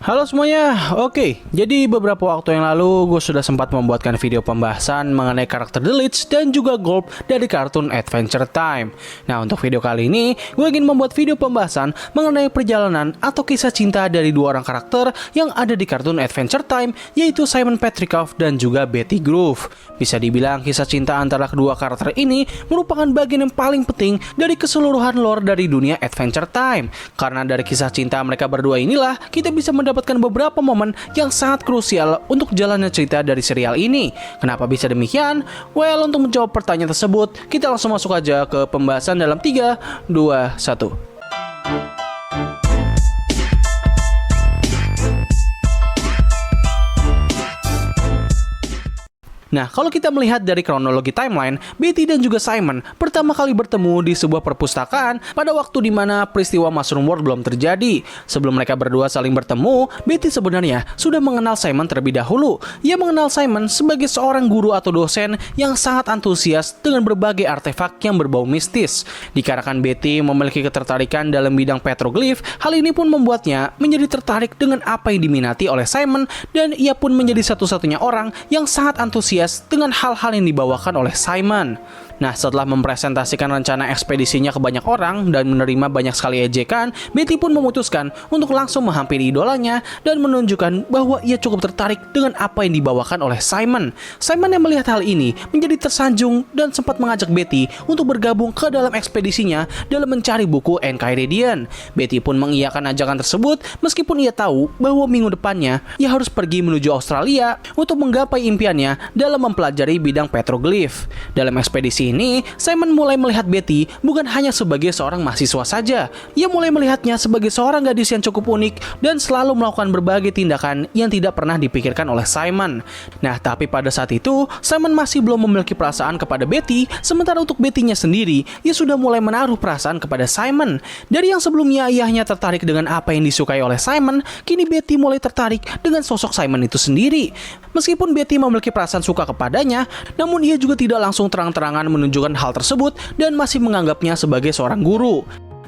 Halo semuanya, oke, jadi beberapa waktu yang lalu gue sudah sempat membuatkan video pembahasan mengenai karakter The Lich dan juga Gulp dari kartun Adventure Time. Nah, untuk video kali ini, gue ingin membuat video pembahasan mengenai perjalanan atau kisah cinta dari dua orang karakter yang ada di kartun Adventure Time, yaitu Simon Petrikov dan juga Betty Groove. Bisa dibilang kisah cinta antara kedua karakter ini merupakan bagian yang paling penting dari keseluruhan lore dari dunia Adventure Time. Karena dari kisah cinta mereka berdua inilah, kita bisa mendapatkan beberapa momen yang sangat krusial untuk jalannya cerita dari serial ini. Kenapa bisa demikian? Well, untuk menjawab pertanyaan tersebut, kita langsung masuk aja ke pembahasan dalam 3, 2, 1. Nah, kalau kita melihat dari kronologi timeline, Betty dan juga Simon pertama kali bertemu di sebuah perpustakaan pada waktu di mana peristiwa Mushroom World belum terjadi. Sebelum mereka berdua saling bertemu, Betty sebenarnya sudah mengenal Simon terlebih dahulu. Ia mengenal Simon sebagai seorang guru atau dosen yang sangat antusias dengan berbagai artefak yang berbau mistis. Dikarenakan Betty memiliki ketertarikan dalam bidang petroglyph, hal ini pun membuatnya menjadi tertarik dengan apa yang diminati oleh Simon, dan ia pun menjadi satu-satunya orang yang sangat antusias dengan hal-hal yang dibawakan oleh Simon. Nah, setelah mempresentasikan rencana ekspedisinya ke banyak orang dan menerima banyak sekali ejekan, Betty pun memutuskan untuk langsung menghampiri idolanya dan menunjukkan bahwa ia cukup tertarik dengan apa yang dibawakan oleh Simon. Simon yang melihat hal ini menjadi tersanjung dan sempat mengajak Betty untuk bergabung ke dalam ekspedisinya dalam mencari buku Enchiridion. Betty pun mengiyakan ajakan tersebut meskipun ia tahu bahwa minggu depannya ia harus pergi menuju Australia untuk menggapai impiannya dalam mempelajari bidang petroglyph. Dalam ekspedisi ini, Simon mulai melihat Betty bukan hanya sebagai seorang mahasiswa saja. Ia mulai melihatnya sebagai seorang gadis yang cukup unik dan selalu melakukan berbagai tindakan yang tidak pernah dipikirkan oleh Simon. Nah, tapi pada saat itu, Simon masih belum memiliki perasaan kepada Betty, sementara untuk Betty-nya sendiri, ia sudah mulai menaruh perasaan kepada Simon. Dari yang sebelumnya ia hanya tertarik dengan apa yang disukai oleh Simon, kini Betty mulai tertarik dengan sosok Simon itu sendiri. Meskipun Betty memiliki perasaan suka kepadanya, namun ia juga tidak langsung terang-terangan menunjukkan hal tersebut dan masih menganggapnya sebagai seorang guru.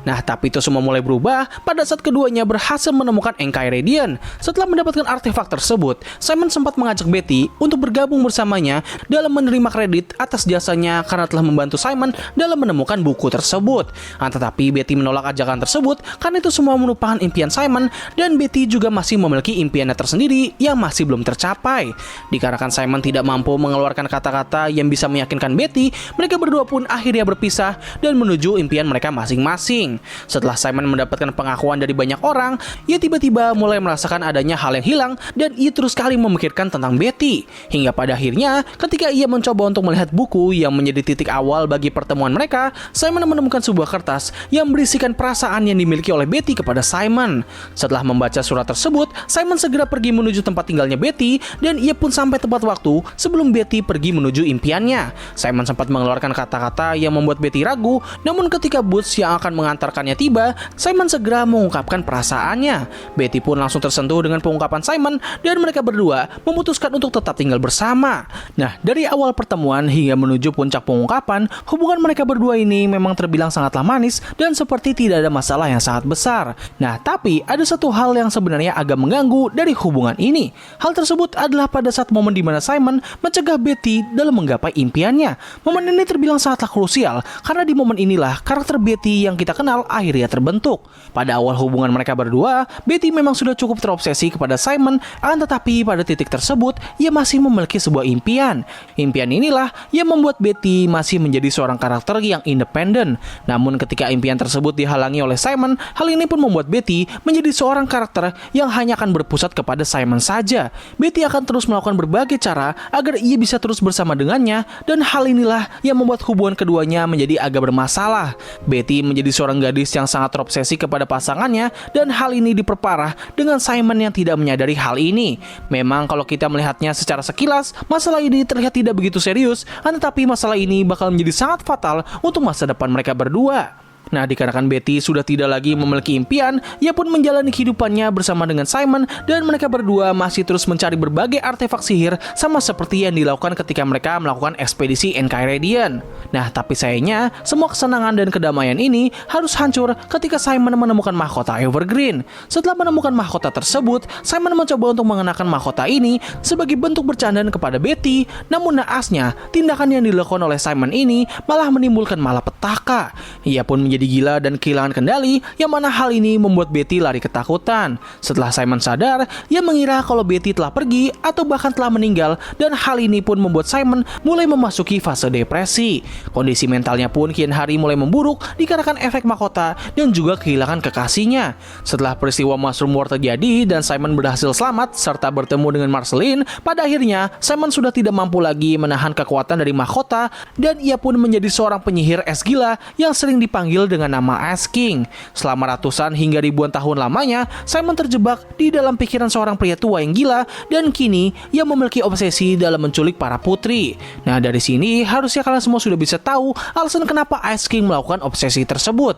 Nah, tapi itu semua mulai berubah pada saat keduanya berhasil menemukan Enchiridion. Setelah mendapatkan artefak tersebut, Simon sempat mengajak Betty untuk bergabung bersamanya dalam menerima kredit atas jasanya karena telah membantu Simon dalam menemukan buku tersebut. Tetapi Betty menolak ajakan tersebut karena itu semua merupakan impian Simon, dan Betty juga masih memiliki impiannya tersendiri yang masih belum tercapai. Dikarenakan Simon tidak mampu mengeluarkan kata-kata yang bisa meyakinkan Betty, mereka berdua pun akhirnya berpisah dan menuju impian mereka masing-masing. Setelah Simon mendapatkan pengakuan dari banyak orang, ia tiba-tiba mulai merasakan adanya hal yang hilang dan ia terus kali memikirkan tentang Betty. Hingga pada akhirnya, ketika ia mencoba untuk melihat buku yang menjadi titik awal bagi pertemuan mereka, Simon menemukan sebuah kertas yang berisikan perasaan yang dimiliki oleh Betty kepada Simon. Setelah membaca surat tersebut, Simon segera pergi menuju tempat tinggalnya Betty dan ia pun sampai tepat waktu sebelum Betty pergi menuju impiannya. Simon sempat mengeluarkan kata-kata yang membuat Betty ragu, namun ketika bus yang akan mengantarkannya tiba, Simon segera mengungkapkan perasaannya. Betty pun langsung tersentuh dengan pengungkapan Simon dan mereka berdua memutuskan untuk tetap tinggal bersama. Nah, dari awal pertemuan hingga menuju puncak pengungkapan, hubungan mereka berdua ini memang terbilang sangatlah manis dan seperti tidak ada masalah yang sangat besar. Nah, tapi ada satu hal yang sebenarnya agak mengganggu dari hubungan ini. Hal tersebut adalah pada saat momen di mana Simon mencegah Betty dalam menggapai impiannya. Momen ini terbilang sangatlah krusial karena di momen inilah karakter Betty yang kita kenal akhirnya terbentuk. Pada awal hubungan mereka berdua, Betty memang sudah cukup terobsesi kepada Simon, tetapi pada titik tersebut ia masih memiliki sebuah impian. Impian inilah yang membuat Betty masih menjadi seorang karakter yang independen. Namun ketika impian tersebut dihalangi oleh Simon, hal ini pun membuat Betty menjadi seorang karakter yang hanya akan berpusat kepada Simon saja. Betty akan terus melakukan berbagai cara agar ia bisa terus bersama dengannya, dan hal inilah yang membuat hubungan keduanya menjadi agak bermasalah. Betty menjadi seorang gadis yang sangat terobsesi kepada pasangannya, dan hal ini diperparah dengan Simon yang tidak menyadari hal ini. Memang kalau kita melihatnya secara sekilas, masalah ini terlihat tidak begitu serius, tetapi masalah ini bakal menjadi sangat fatal untuk masa depan mereka berdua. Nah, dikarenakan Betty sudah tidak lagi memiliki impian, ia pun menjalani kehidupannya bersama dengan Simon dan mereka berdua masih terus mencari berbagai artefak sihir sama seperti yang dilakukan ketika mereka melakukan ekspedisi Enchiridion. Nah, tapi sayangnya semua kesenangan dan kedamaian ini harus hancur ketika Simon menemukan mahkota Evergreen. Setelah menemukan mahkota tersebut, Simon mencoba untuk mengenakan mahkota ini sebagai bentuk bercandaan kepada Betty, namun naasnya tindakan yang dilakukan oleh Simon ini malah menimbulkan malapetaka. Ia pun menjadi gila dan kehilangan kendali, yang mana hal ini membuat Betty lari ketakutan. Setelah Simon sadar, ia mengira kalau Betty telah pergi atau bahkan telah meninggal, dan hal ini pun membuat Simon mulai memasuki fase depresi. Kondisi mentalnya pun kian hari mulai memburuk dikarenakan efek mahkota dan juga kehilangan kekasihnya. Setelah peristiwa Mushroom War terjadi dan Simon berhasil selamat serta bertemu dengan Marceline, pada akhirnya Simon sudah tidak mampu lagi menahan kekuatan dari mahkota dan ia pun menjadi seorang penyihir es gila yang sering dipanggil dengan nama Ice King. Selama ratusan hingga ribuan tahun lamanya, Simon terjebak di dalam pikiran seorang pria tua yang gila dan kini ia memiliki obsesi dalam menculik para putri. Nah, dari sini harusnya kalian semua sudah bisa tahu alasan kenapa Ice King melakukan obsesi tersebut.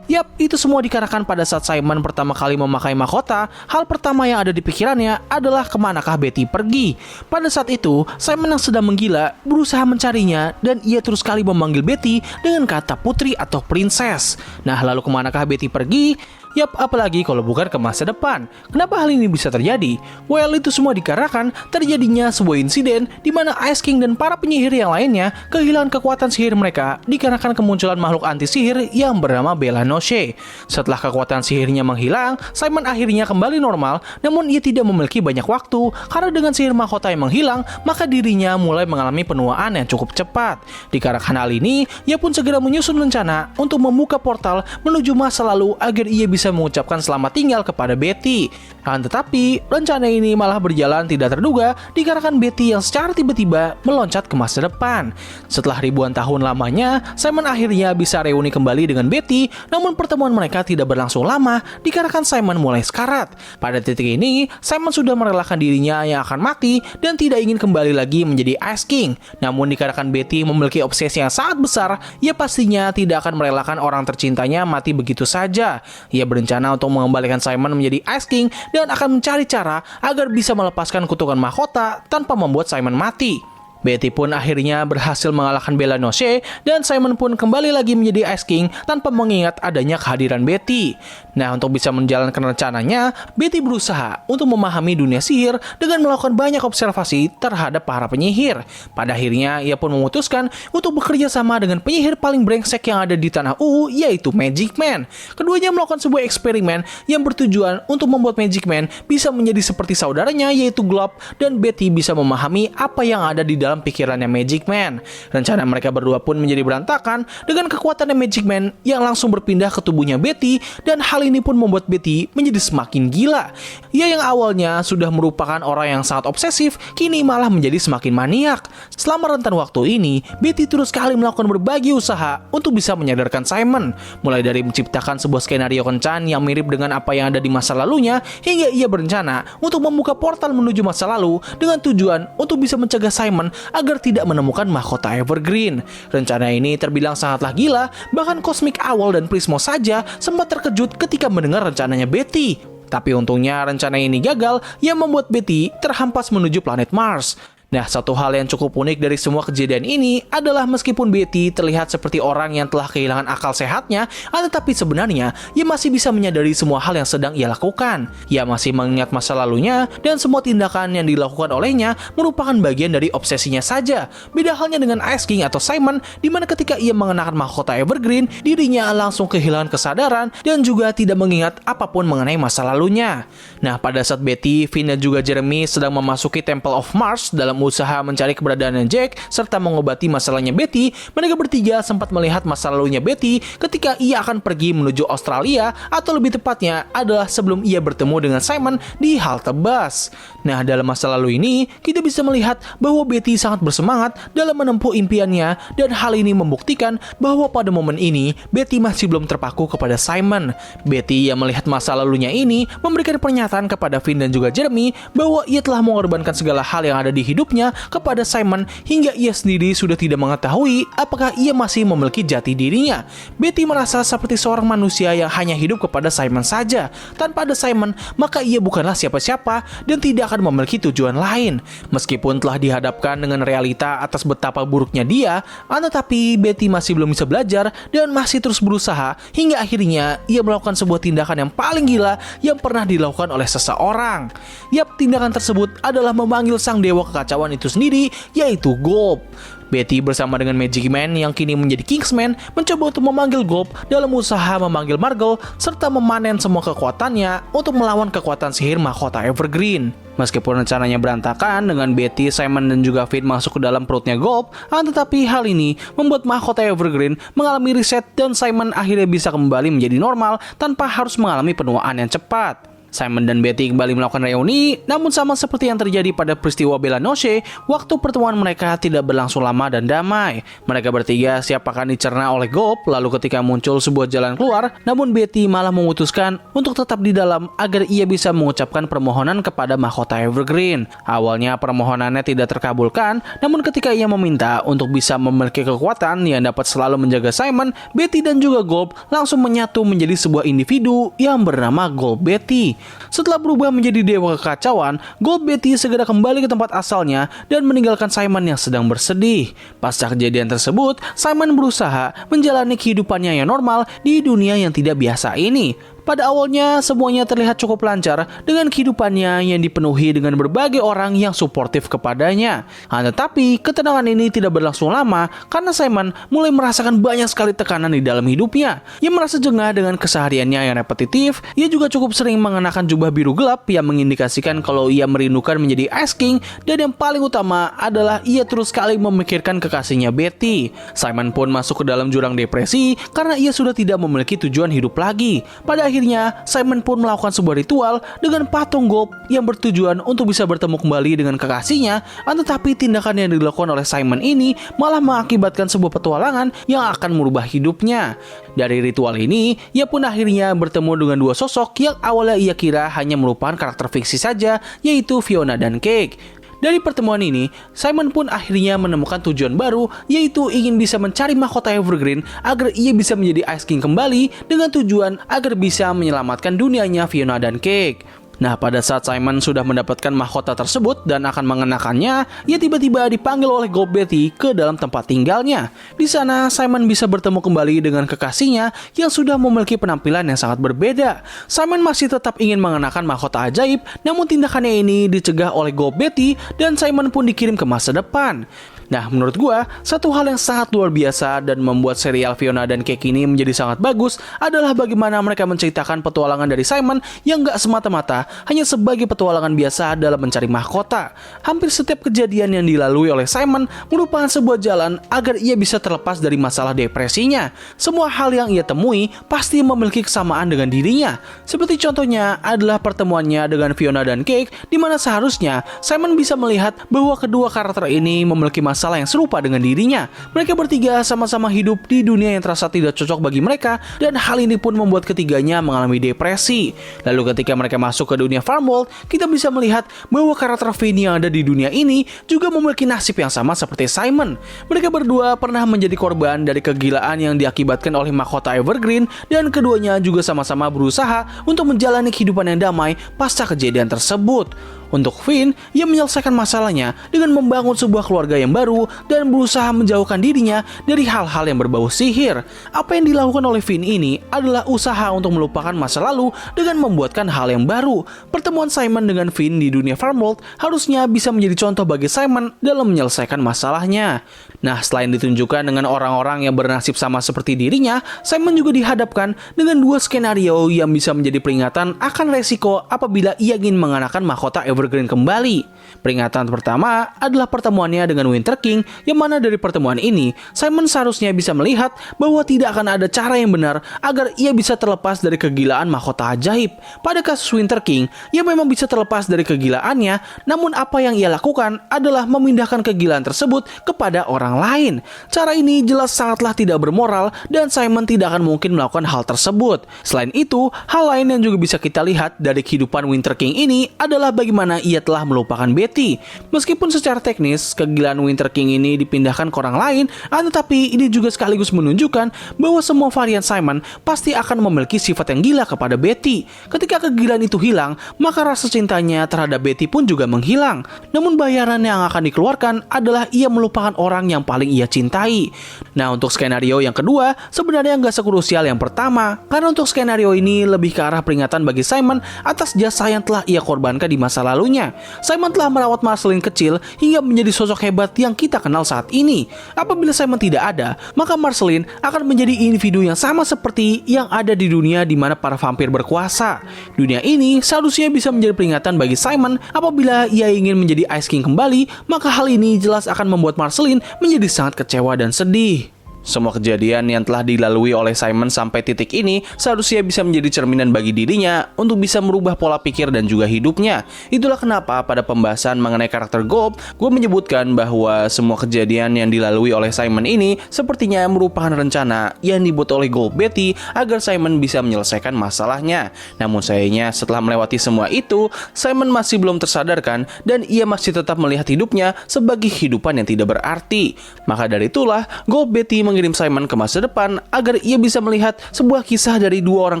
Yap, itu semua dikarenakan pada saat Simon pertama kali memakai mahkota, hal pertama yang ada di pikirannya adalah kemanakah Betty pergi. Pada saat itu, Simon yang sedang menggila berusaha mencarinya dan ia terus kali memanggil Betty dengan kata putri atau princess. Nah, lalu kemanakah Betty pergi? Yap, apalagi kalau bukan ke masa depan. Kenapa hal ini bisa terjadi? Well, itu semua dikarenakan terjadinya sebuah insiden di mana Ice King dan para penyihir yang lainnya kehilangan kekuatan sihir mereka dikarenakan kemunculan makhluk anti sihir yang bernama Bella Noche. Setelah kekuatan sihirnya menghilang, Simon akhirnya kembali normal, namun ia tidak memiliki banyak waktu karena dengan sihir mahkota yang menghilang, maka dirinya mulai mengalami penuaan yang cukup cepat. Dikarenakan hal ini, ia pun segera menyusun rencana untuk membuka portal menuju masa lalu agar ia bisa mengucapkan selamat tinggal kepada Betty. Tetapi rencana ini malah berjalan tidak terduga dikarenakan Betty yang secara tiba-tiba meloncat ke masa depan. Setelah ribuan tahun lamanya, Simon akhirnya bisa reuni kembali dengan Betty, namun pertemuan mereka tidak berlangsung lama dikarenakan Simon mulai sekarat. Pada titik ini, Simon sudah merelakan dirinya yang akan mati dan tidak ingin kembali lagi menjadi Ice King. Namun dikarenakan Betty memiliki obsesi yang sangat besar, ia pastinya tidak akan merelakan orang tercintanya mati begitu saja. Ia berencana untuk mengembalikan Simon menjadi Ice King dan akan mencari cara agar bisa melepaskan kutukan mahkota tanpa membuat Simon mati. Betty pun akhirnya berhasil mengalahkan Bella Noche dan Simon pun kembali lagi menjadi Ice King tanpa mengingat adanya kehadiran Betty. Nah, untuk bisa menjalankan rencananya, Betty berusaha untuk memahami dunia sihir dengan melakukan banyak observasi terhadap para penyihir. Pada akhirnya, ia pun memutuskan untuk bekerja sama dengan penyihir paling brengsek yang ada di Tanah U, yaitu Magic Man. Keduanya melakukan sebuah eksperimen yang bertujuan untuk membuat Magic Man bisa menjadi seperti saudaranya, yaitu Glob, dan Betty bisa memahami apa yang ada di dalam pikirannya Magic Man. Rencana mereka berdua pun menjadi berantakan dengan kekuatan Magic Man yang langsung berpindah ke tubuhnya Betty, dan hal ini pun membuat Betty menjadi semakin gila. Ia yang awalnya sudah merupakan orang yang sangat obsesif, kini malah menjadi semakin maniak. Selama rentan waktu ini, Betty terus kali melakukan berbagai usaha untuk bisa menyadarkan Simon, mulai dari menciptakan sebuah skenario kencan yang mirip dengan apa yang ada di masa lalunya, hingga ia berencana untuk membuka portal menuju masa lalu dengan tujuan untuk bisa mencegah Simon agar tidak menemukan mahkota Evergreen. Rencana ini terbilang sangatlah gila, bahkan Cosmic Owl dan Prismo saja sempat terkejut ketika mendengar rencananya Betty. Tapi untungnya rencana ini gagal yang membuat Betty terhampas menuju planet Mars. Nah, satu hal yang cukup unik dari semua kejadian ini adalah meskipun Betty terlihat seperti orang yang telah kehilangan akal sehatnya, tetapi sebenarnya ia masih bisa menyadari semua hal yang sedang ia lakukan. Ia masih mengingat masa lalunya dan semua tindakan yang dilakukan olehnya merupakan bagian dari obsesinya saja. Beda halnya dengan Ice King atau Simon, di mana ketika ia mengenakan mahkota Evergreen, dirinya langsung kehilangan kesadaran dan juga tidak mengingat apapun mengenai masa lalunya. Nah, pada saat Betty, Finn dan juga Jeremy sedang memasuki Temple of Mars dalam usaha mencari keberadaan Jack serta mengobati masalahnya Betty, mereka bertiga sempat melihat masa lalunya Betty ketika ia akan pergi menuju Australia, atau lebih tepatnya adalah sebelum ia bertemu dengan Simon di halte bus. Nah, dalam masa lalu ini, kita bisa melihat bahwa Betty sangat bersemangat dalam menempuh impiannya, dan hal ini membuktikan bahwa pada momen ini, Betty masih belum terpaku kepada Simon. Betty yang melihat masa lalunya ini memberikan pernyataan kepada Finn dan juga Jeremy bahwa ia telah mengorbankan segala hal yang ada di hidup hidupnya kepada Simon hingga ia sendiri sudah tidak mengetahui apakah ia masih memiliki jati dirinya. Betty merasa seperti seorang manusia yang hanya hidup kepada Simon saja. Tanpa ada Simon, maka ia bukanlah siapa-siapa dan tidak akan memiliki tujuan lain. Meskipun telah dihadapkan dengan realita atas betapa buruknya dia, tetapi Betty masih belum bisa belajar dan masih terus berusaha hingga akhirnya ia melakukan sebuah tindakan yang paling gila yang pernah dilakukan oleh seseorang. Yap, tindakan tersebut adalah memanggil sang dewa kekacauan itu sendiri, yaitu Gulp. Betty bersama dengan Magic Man yang kini menjadi Kingsman mencoba untuk memanggil Gulp dalam usaha memanggil Margle serta memanen semua kekuatannya untuk melawan kekuatan sihir mahkota Evergreen. Meskipun rencananya berantakan dengan Betty, Simon dan juga Finn masuk ke dalam perutnya Gulp, tetapi hal ini membuat mahkota Evergreen mengalami reset dan Simon akhirnya bisa kembali menjadi normal tanpa harus mengalami penuaan yang cepat. Simon dan Betty kembali melakukan reuni, namun sama seperti yang terjadi pada peristiwa Bella Noche, waktu pertemuan mereka tidak berlangsung lama dan damai. Mereka bertiga siap akan dicerna oleh Gulp, lalu ketika muncul sebuah jalan keluar, namun Betty malah memutuskan untuk tetap di dalam agar ia bisa mengucapkan permohonan kepada mahkota Evergreen. Awalnya permohonannya tidak terkabulkan, namun ketika ia meminta untuk bisa memiliki kekuatan yang dapat selalu menjaga Simon, Betty dan juga Gulp langsung menyatu menjadi sebuah individu yang bernama Gulp Betty. Setelah berubah menjadi dewa kekacauan, Gulp Betty segera kembali ke tempat asalnya dan meninggalkan Simon yang sedang bersedih. Pasca kejadian tersebut, Simon berusaha menjalani kehidupannya yang normal di dunia yang tidak biasa ini. Pada awalnya, semuanya terlihat cukup lancar dengan kehidupannya yang dipenuhi dengan berbagai orang yang suportif kepadanya. Tetapi, ketenangan ini tidak berlangsung lama karena Simon mulai merasakan banyak sekali tekanan di dalam hidupnya. Ia merasa jengah dengan kesehariannya yang repetitif. Ia juga cukup sering mengenakan jubah biru gelap yang mengindikasikan kalau ia merindukan menjadi Ice King, dan yang paling utama adalah ia terus sekali memikirkan kekasihnya Betty. Simon pun masuk ke dalam jurang depresi karena ia sudah tidak memiliki tujuan hidup lagi. Pada akhirnya, Simon pun melakukan sebuah ritual dengan patung Gulp yang bertujuan untuk bisa bertemu kembali dengan kekasihnya, tetapi tindakan yang dilakukan oleh Simon ini malah mengakibatkan sebuah petualangan yang akan merubah hidupnya. Dari ritual ini, ia pun akhirnya bertemu dengan dua sosok yang awalnya ia kira hanya merupakan karakter fiksi saja, yaitu Fiona dan Cake. Dari pertemuan ini, Simon pun akhirnya menemukan tujuan baru, yaitu ingin bisa mencari mahkota Evergreen agar ia bisa menjadi Ice King kembali dengan tujuan agar bisa menyelamatkan dunianya Fiona dan Cake. Nah, pada saat Simon sudah mendapatkan mahkota tersebut dan akan mengenakannya, ia tiba-tiba dipanggil oleh Gulp Betty ke dalam tempat tinggalnya. Di sana, Simon bisa bertemu kembali dengan kekasihnya yang sudah memiliki penampilan yang sangat berbeda. Simon masih tetap ingin mengenakan mahkota ajaib, namun tindakannya ini dicegah oleh Gulp Betty dan Simon pun dikirim ke masa depan. Nah, menurut gua, satu hal yang sangat luar biasa dan membuat serial Fiona dan Cake ini menjadi sangat bagus adalah bagaimana mereka menceritakan petualangan dari Simon yang gak semata-mata hanya sebagai petualangan biasa dalam mencari mahkota. Hampir setiap kejadian yang dilalui oleh Simon merupakan sebuah jalan agar ia bisa terlepas dari masalah depresinya. Semua hal yang ia temui pasti memiliki kesamaan dengan dirinya. Seperti contohnya adalah pertemuannya dengan Fiona dan Cake, di mana seharusnya Simon bisa melihat bahwa kedua karakter ini memiliki masalah yang serupa dengan dirinya. Mereka bertiga sama-sama hidup di dunia yang terasa tidak cocok bagi mereka, dan hal ini pun membuat ketiganya mengalami depresi. Lalu ketika mereka masuk ke dunia Farmworld, kita bisa melihat bahwa karakter Finn yang ada di dunia ini juga memiliki nasib yang sama seperti Simon. Mereka berdua pernah menjadi korban dari kegilaan yang diakibatkan oleh mahkota Evergreen, dan keduanya juga sama-sama berusaha untuk menjalani kehidupan yang damai pasca kejadian tersebut. Untuk Finn, ia menyelesaikan masalahnya dengan membangun sebuah keluarga yang baru dan berusaha menjauhkan dirinya dari hal-hal yang berbau sihir. Apa yang dilakukan oleh Finn ini adalah usaha untuk melupakan masa lalu dengan membuatkan hal yang baru. Pertemuan Simon dengan Finn di dunia Farmworld harusnya bisa menjadi contoh bagi Simon dalam menyelesaikan masalahnya. Nah, selain ditunjukkan dengan orang-orang yang bernasib sama seperti dirinya, Simon juga dihadapkan dengan dua skenario yang bisa menjadi peringatan akan resiko apabila ia ingin mengenakan mahkota Evergreen kembali. Peringatan pertama adalah pertemuannya dengan Winter King, yang mana dari pertemuan ini Simon seharusnya bisa melihat bahwa tidak akan ada cara yang benar agar ia bisa terlepas dari kegilaan mahkota ajaib. Pada kasus Winter King, ia memang bisa terlepas dari kegilaannya, namun apa yang ia lakukan adalah memindahkan kegilaan tersebut kepada orang lain. Cara ini jelas sangatlah tidak bermoral dan Simon tidak akan mungkin melakukan hal tersebut. Selain itu, hal lain yang juga bisa kita lihat dari kehidupan Winter King ini adalah bagaimana mana ia telah melupakan Betty. Meskipun secara teknis kegilaan Winter King ini dipindahkan ke orang lain, tetapi ini juga sekaligus menunjukkan bahwa semua varian Simon pasti akan memiliki sifat yang gila kepada Betty. Ketika kegilaan itu hilang, maka rasa cintanya terhadap Betty pun juga menghilang. Namun bayaran yang akan dikeluarkan adalah ia melupakan orang yang paling ia cintai. Nah, untuk skenario yang kedua sebenarnya nggak sekrusial yang pertama, karena untuk skenario ini lebih ke arah peringatan bagi Simon atas jasa yang telah ia korbankan di masa lalunya. Simon telah merawat Marceline kecil hingga menjadi sosok hebat yang kita kenal saat ini. Apabila Simon tidak ada, maka Marceline akan menjadi individu yang sama seperti yang ada di dunia di mana para vampir berkuasa. Dunia ini seharusnya bisa menjadi peringatan bagi Simon apabila ia ingin menjadi Ice King kembali, maka hal ini jelas akan membuat Marceline menjadi sangat kecewa dan sedih. Semua kejadian yang telah dilalui oleh Simon sampai titik ini seharusnya bisa menjadi cerminan bagi dirinya untuk bisa merubah pola pikir dan juga hidupnya. Itulah kenapa pada pembahasan mengenai karakter Gold, gue menyebutkan bahwa semua kejadian yang dilalui oleh Simon ini sepertinya merupakan rencana yang dibuat oleh Gold Betty agar Simon bisa menyelesaikan masalahnya. Namun sayangnya setelah melewati semua itu, Simon masih belum tersadarkan dan ia masih tetap melihat hidupnya sebagai kehidupan yang tidak berarti. Maka dari itulah Gold Betty mengirim Simon ke masa depan agar ia bisa melihat sebuah kisah dari dua orang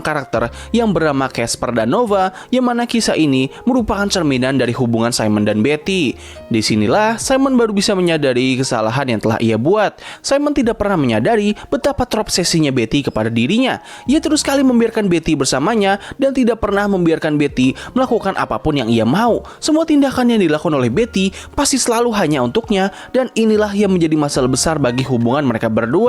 karakter yang bernama Casper dan Nova, yang mana kisah ini merupakan cerminan dari hubungan Simon dan Betty. Disinilah Simon baru bisa menyadari kesalahan yang telah ia buat. Simon tidak pernah menyadari betapa terobsesinya Betty kepada dirinya. Ia terus sekali membiarkan Betty bersamanya dan tidak pernah membiarkan Betty melakukan apapun yang ia mau. Semua tindakan yang dilakukan oleh Betty pasti selalu hanya untuknya, dan inilah yang menjadi masalah besar bagi hubungan mereka berdua.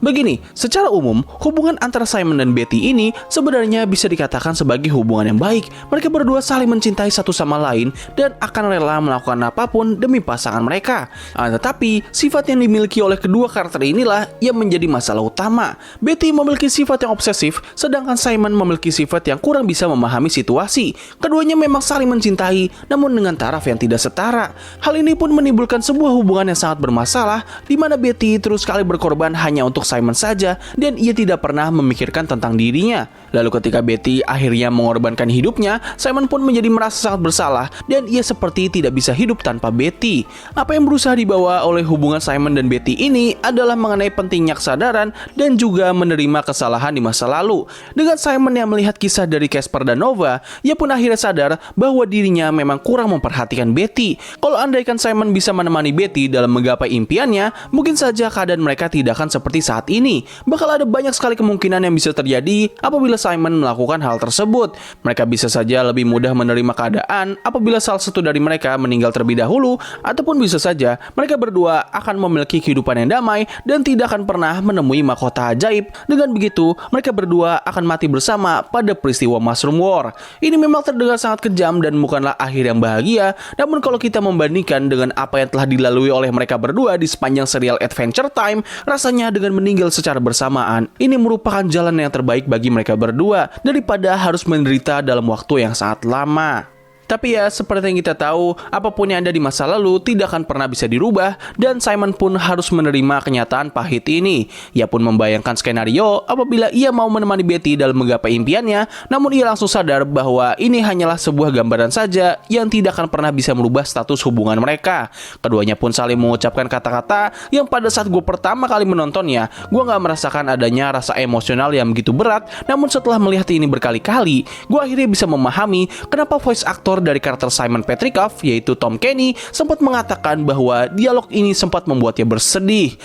Begini, secara umum, hubungan antara Simon dan Betty ini sebenarnya bisa dikatakan sebagai hubungan yang baik. Mereka berdua saling mencintai satu sama lain dan akan rela melakukan apapun demi pasangan mereka. Tetapi, sifat yang dimiliki oleh kedua karakter inilah yang menjadi masalah utama. Betty memiliki sifat yang obsesif, sedangkan Simon memiliki sifat yang kurang bisa memahami situasi. Keduanya memang saling mencintai, namun dengan taraf yang tidak setara. Hal ini pun menimbulkan sebuah hubungan yang sangat bermasalah, di mana Betty terus sekali berkorban hanya untuk Simon saja dan ia tidak pernah memikirkan tentang dirinya. Lalu ketika Betty akhirnya mengorbankan hidupnya, Simon pun menjadi merasa sangat bersalah dan ia seperti tidak bisa hidup tanpa Betty. Apa yang berusaha dibawa oleh hubungan Simon dan Betty ini adalah mengenai pentingnya kesadaran dan juga menerima kesalahan di masa lalu. Dengan Simon yang melihat kisah dari Casper dan Nova, ia pun akhirnya sadar bahwa dirinya memang kurang memperhatikan Betty. Kalau andaikan Simon bisa menemani Betty dalam menggapai impiannya, mungkin saja keadaan mereka tidak akan seperti saat ini. Bakal ada banyak sekali kemungkinan yang bisa terjadi apabila Simon melakukan hal tersebut. Mereka bisa saja lebih mudah menerima keadaan apabila salah satu dari mereka meninggal terlebih dahulu, ataupun bisa saja mereka berdua akan memiliki kehidupan yang damai dan tidak akan pernah menemui mahkota ajaib. Dengan begitu, mereka berdua akan mati bersama pada peristiwa Mushroom War. Ini memang terdengar sangat kejam dan bukanlah akhir yang bahagia, namun kalau kita membandingkan dengan apa yang telah dilalui oleh mereka berdua di sepanjang serial Adventure Time, rasanya dengan meninggal secara bersamaan, ini merupakan jalan yang terbaik bagi mereka berdua daripada harus menderita dalam waktu yang sangat lama. Tapi ya, seperti yang kita tahu, apapun yang ada di masa lalu tidak akan pernah bisa dirubah, dan Simon pun harus menerima kenyataan pahit ini. Ia pun membayangkan skenario apabila ia mau menemani Betty dalam menggapai impiannya, namun ia langsung sadar bahwa ini hanyalah sebuah gambaran saja yang tidak akan pernah bisa merubah status hubungan mereka. Keduanya pun saling mengucapkan kata-kata yang pada saat gue pertama kali menontonnya, gue gak merasakan adanya rasa emosional yang begitu berat, namun setelah melihat ini berkali-kali, gue akhirnya bisa memahami kenapa voice actor dari karakter Simon Petrikov, yaitu Tom Kenny, sempat mengatakan bahwa dialog ini sempat membuatnya bersedih.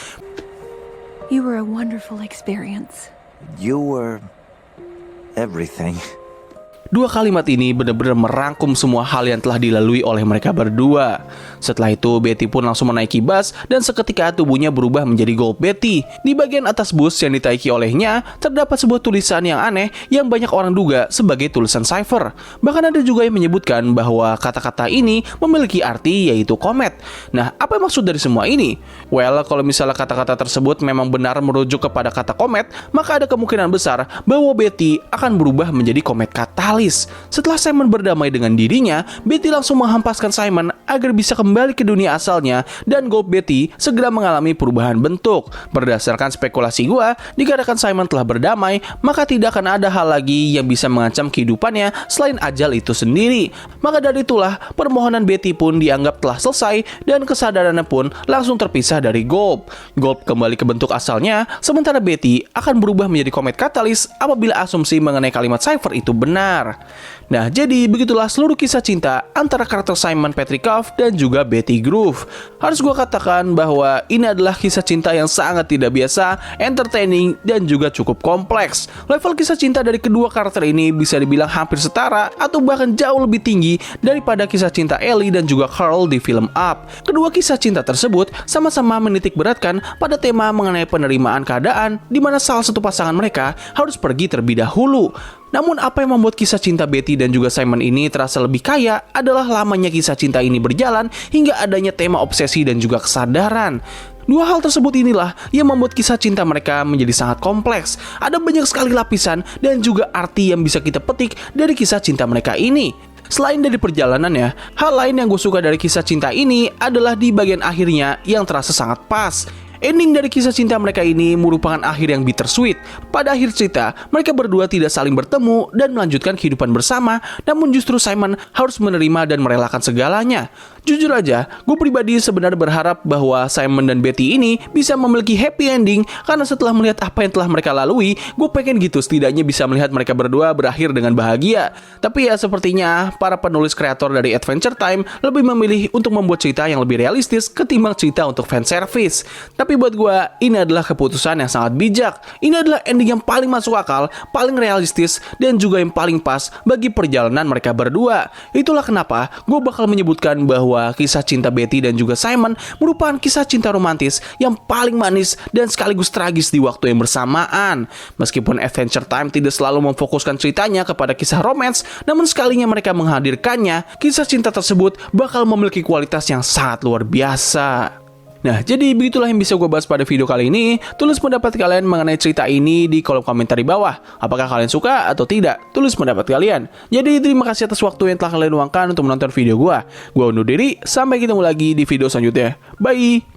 You were a wonderful experience. You were everything. Dua kalimat ini benar-benar merangkum semua hal yang telah dilalui oleh mereka berdua. Setelah itu, Betty pun langsung menaiki bus dan seketika tubuhnya berubah menjadi Gold Betty. Di bagian atas bus yang ditaiki olehnya, terdapat sebuah tulisan yang aneh yang banyak orang duga sebagai tulisan cipher. Bahkan ada juga yang menyebutkan bahwa kata-kata ini memiliki arti, yaitu komet. Nah, apa maksud dari semua ini? Well, kalau misalnya kata-kata tersebut memang benar merujuk kepada kata komet, maka ada kemungkinan besar bahwa Betty akan berubah menjadi komet Katalis. katalis. Setelah Simon berdamai dengan dirinya, Betty langsung menghampaskan Simon agar bisa kembali ke dunia asalnya dan gold Betty segera mengalami perubahan bentuk. Berdasarkan spekulasi gua, dikarenakan Simon telah berdamai, maka tidak akan ada hal lagi yang bisa mengancam kehidupannya selain ajal itu sendiri. Maka dari itulah permohonan Betty pun dianggap telah selesai dan kesadarannya pun langsung terpisah dari Gulp. Gulp kembali ke bentuk asalnya, sementara Betty akan berubah menjadi komet katalis apabila asumsi mengenai kalimat Cypher itu benar. Nah, jadi begitulah seluruh kisah cinta antara karakter Simon Petrikov dan juga Betty Groove. Harus gue katakan bahwa ini adalah kisah cinta yang sangat tidak biasa, entertaining, dan juga cukup kompleks. Level kisah cinta dari kedua karakter ini bisa dibilang hampir setara atau bahkan jauh lebih tinggi daripada kisah cinta Ellie dan juga Carl di film Up. Kedua kisah cinta tersebut sama-sama menitik beratkan pada tema mengenai penerimaan keadaan di mana salah satu pasangan mereka harus pergi terlebih dahulu. Namun apa yang membuat kisah cinta Betty dan juga Simon ini terasa lebih kaya adalah lamanya kisah cinta ini berjalan hingga adanya tema obsesi dan juga kesadaran. Dua hal tersebut inilah yang membuat kisah cinta mereka menjadi sangat kompleks. Ada banyak sekali lapisan dan juga arti yang bisa kita petik dari kisah cinta mereka ini. Selain dari perjalanannya, hal lain yang gue suka dari kisah cinta ini adalah di bagian akhirnya yang terasa sangat pas. Ending dari kisah cinta mereka ini merupakan akhir yang bittersweet. Pada akhir cerita, mereka berdua tidak saling bertemu dan melanjutkan kehidupan bersama, namun justru Simon harus menerima dan merelakan segalanya. Jujur aja, gue pribadi sebenarnya berharap bahwa Simon dan Betty ini bisa memiliki happy ending, karena setelah melihat apa yang telah mereka lalui, gue pengen gitu setidaknya bisa melihat mereka berdua berakhir dengan bahagia. Tapi ya sepertinya para penulis kreator dari Adventure Time lebih memilih untuk membuat cerita yang lebih realistis ketimbang cerita untuk fanservice. Tapi buat gue, ini adalah keputusan yang sangat bijak. Ini adalah ending yang paling masuk akal, paling realistis, dan juga yang paling pas bagi perjalanan mereka berdua. Itulah kenapa gue bakal menyebutkan bahwa kisah cinta Betty dan juga Simon merupakan kisah cinta romantis yang paling manis dan sekaligus tragis di waktu yang bersamaan. Meskipun Adventure Time tidak selalu memfokuskan ceritanya kepada kisah romance, namun sekalinya mereka menghadirkannya, kisah cinta tersebut bakal memiliki kualitas yang sangat luar biasa. Nah, jadi begitulah yang bisa gue bahas pada video kali ini. Tulis pendapat kalian mengenai cerita ini di kolom komentar di bawah. Apakah kalian suka atau tidak? Tulis pendapat kalian. Jadi terima kasih atas waktu yang telah kalian luangkan untuk menonton video gue. Gue undur diri, sampai ketemu lagi di video selanjutnya. Bye!